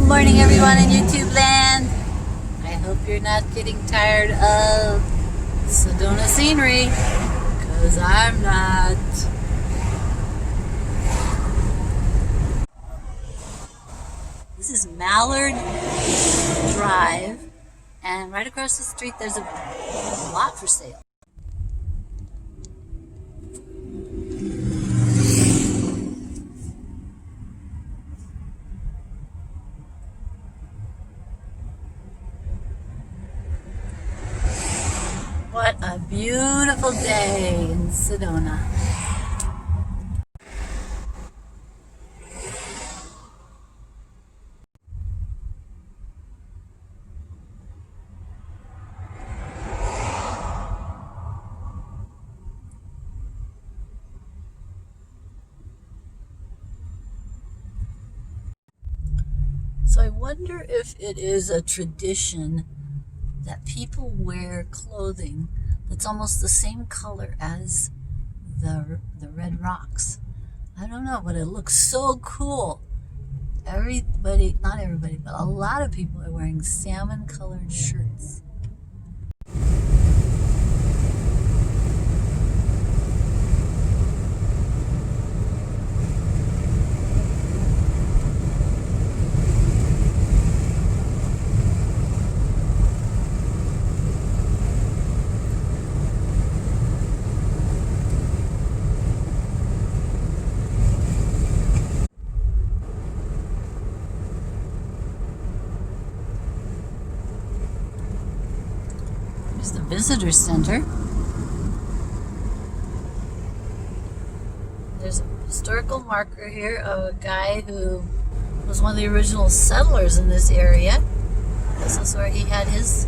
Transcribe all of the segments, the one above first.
morning, everyone in YouTube land. I hope you're not getting tired of Sedona scenery, because I'm not. This is Mallard Drive, and right across the street there's a lot for sale. What a beautiful day in Sedona. So I wonder if it is a tradition that people wear clothing that's almost the same color as the red rocks. I don't know, but it looks so cool. Everybody, not everybody, but a lot of people are wearing salmon colored shirts. The visitor center. There's a historical marker here of a guy who was one of the original settlers in this area. This is where he had his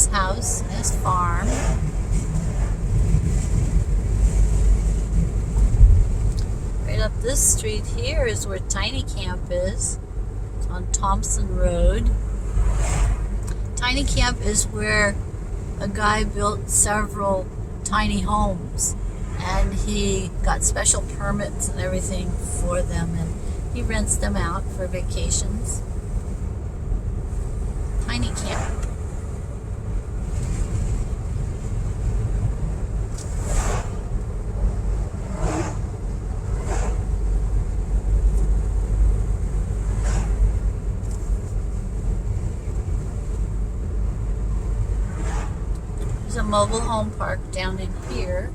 house, his farm. Right up this street here is where Tiny Camp is. It's on Thompson Road. Tiny Camp is where a guy built several tiny homes, and he got special permits and everything for them, and he rents them out for vacations. Tiny Camp. There's a mobile home park down in here.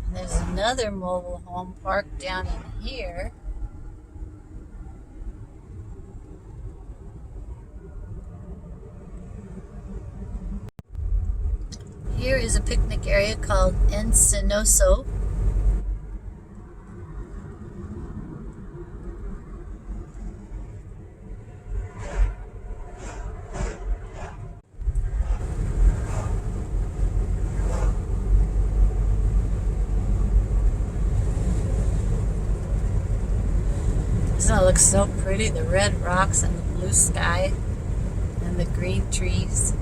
And there's another mobile home park down in here. Here is a picnic area called Encinoso. It looks so pretty, the red rocks and the blue sky and the green trees.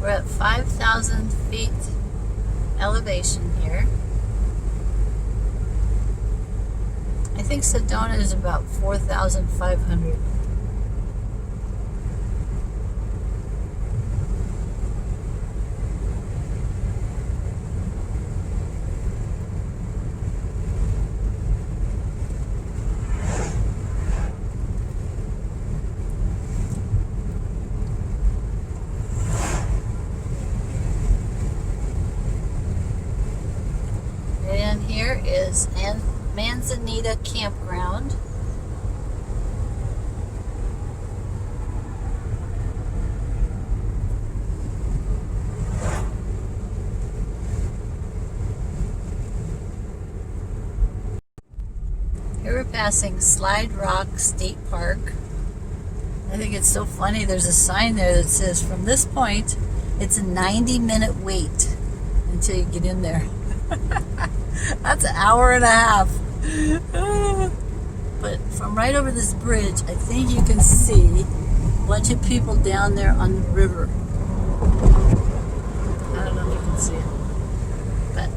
We're at 5,000 feet elevation here. I think Sedona is about 4,500. Here is Manzanita Campground. Here we're passing Slide Rock State Park. I think it's so funny, there's a sign there that says from this point it's a 90-minute wait until you get in there. That's an hour and a half. But from right over this bridge, I think you can see a bunch of people down there on the river. I don't know if you can see it, but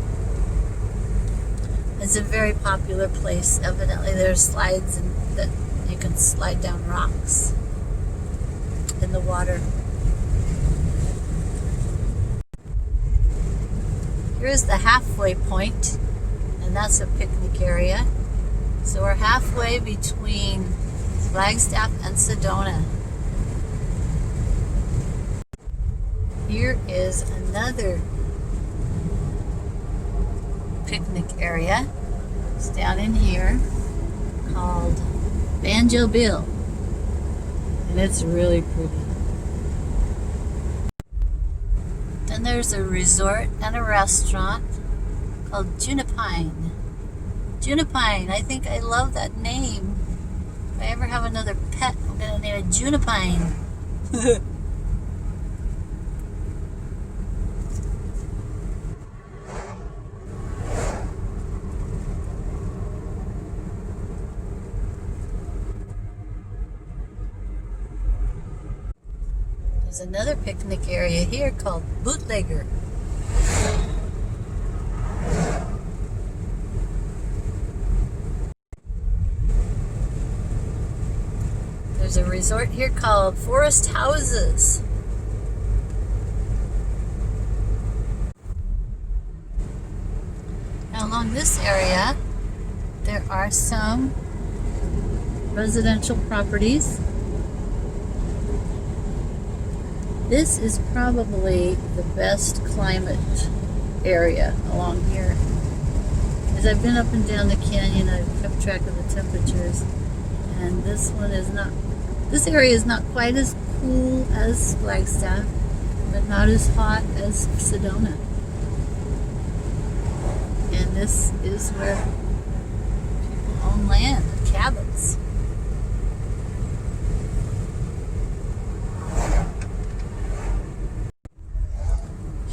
it's a very popular place. Evidently there's slides and that you can slide down rocks in the water. Here's the halfway point, and that's a picnic area. So we're halfway between Flagstaff and Sedona. Here is another picnic area. It's down in here called Banjo Bill, and it's really pretty. Then there's a resort and a restaurant called Junipine. Junipine, I think I love that name. If I ever have another pet, I'm gonna name it Junipine. There's another picnic area here called Bootlegger. There's a resort here called Forest Houses. Now along this area, there are some residential properties. This is probably the best climate area along here. As I've been up and down the canyon, I've kept track of the temperatures, and this area is not quite as cool as Flagstaff, but not as hot as Sedona. And this is where people own land, cabins.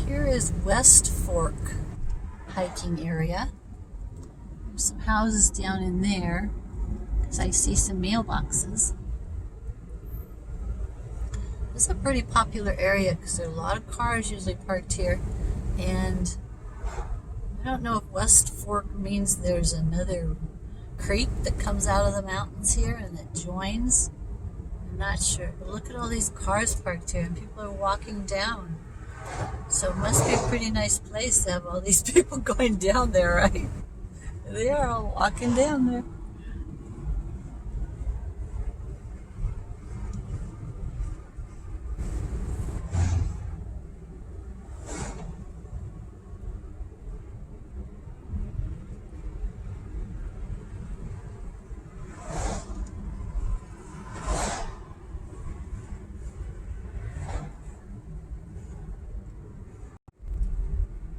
Here is West Fork hiking area. There's some houses down in there, because I see some mailboxes. This is a pretty popular area because there are a lot of cars usually parked here, and I don't know if West Fork means there's another creek that comes out of the mountains here and that joins. I'm not sure, but look at all these cars parked here and people are walking down. So it must be a pretty nice place to have all these people going down there, right? They are all walking down there.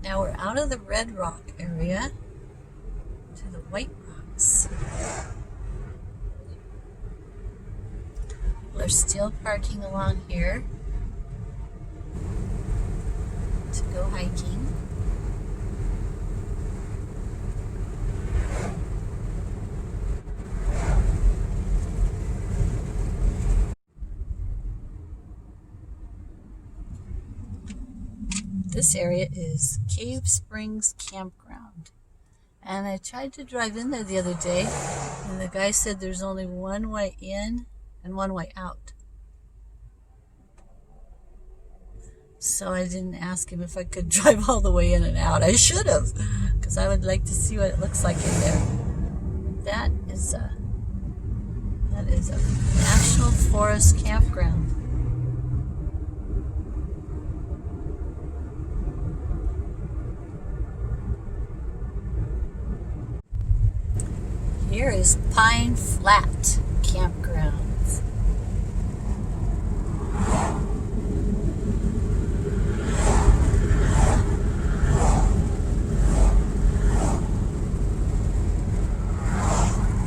Now we're out of the Red Rock area to the White Rocks. People are still parking along here to go hiking. This area is Cave Springs Campground. And I tried to drive in there the other day, and the guy said there's only one way in and one way out. So I didn't ask him if I could drive all the way in and out. I should have, because I would like to see what it looks like in there. That is a National Forest campground. Here is Pine Flat Campgrounds.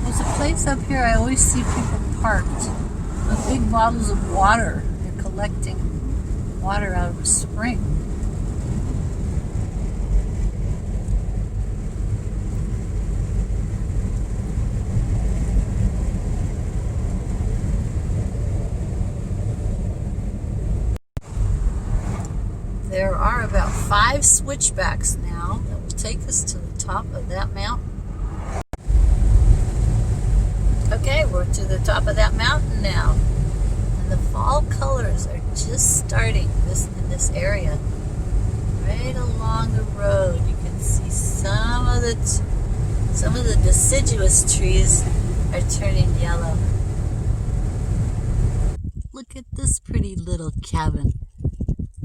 There's a place up here I always see people parked with big bottles of water. They're collecting water out of a spring. 5 switchbacks now that will take us to the top of that mountain. Okay, we're to the top of that mountain now. And the fall colors are just starting in this area. Right along the road, you can see some of the deciduous trees are turning yellow. Look at this pretty little cabin.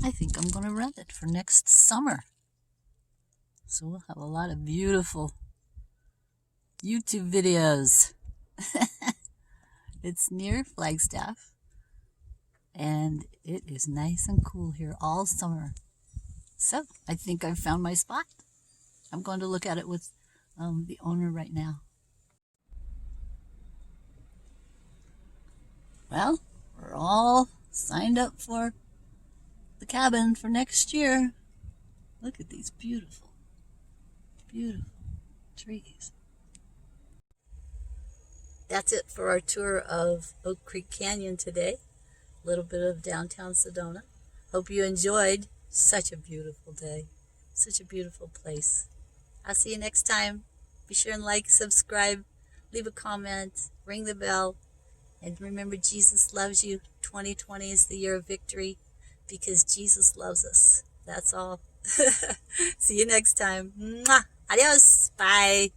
I think I'm going to rent it for next summer. So we'll have a lot of beautiful YouTube videos. It's near Flagstaff, and it is nice and cool here all summer. So I think I've found my spot. I'm going to look at it with the owner right now. Well, we're all signed up for the cabin for next year. Look at these beautiful, beautiful trees. That's it for our tour of Oak Creek Canyon today. A little bit of downtown Sedona. Hope you enjoyed. Such a beautiful day. Such a beautiful place. I'll see you next time. Be sure and like, subscribe, leave a comment, ring the bell. And remember, Jesus loves you. 2020 is the year of victory because Jesus loves us. That's all. See you next time. Mwah. Adios. Bye.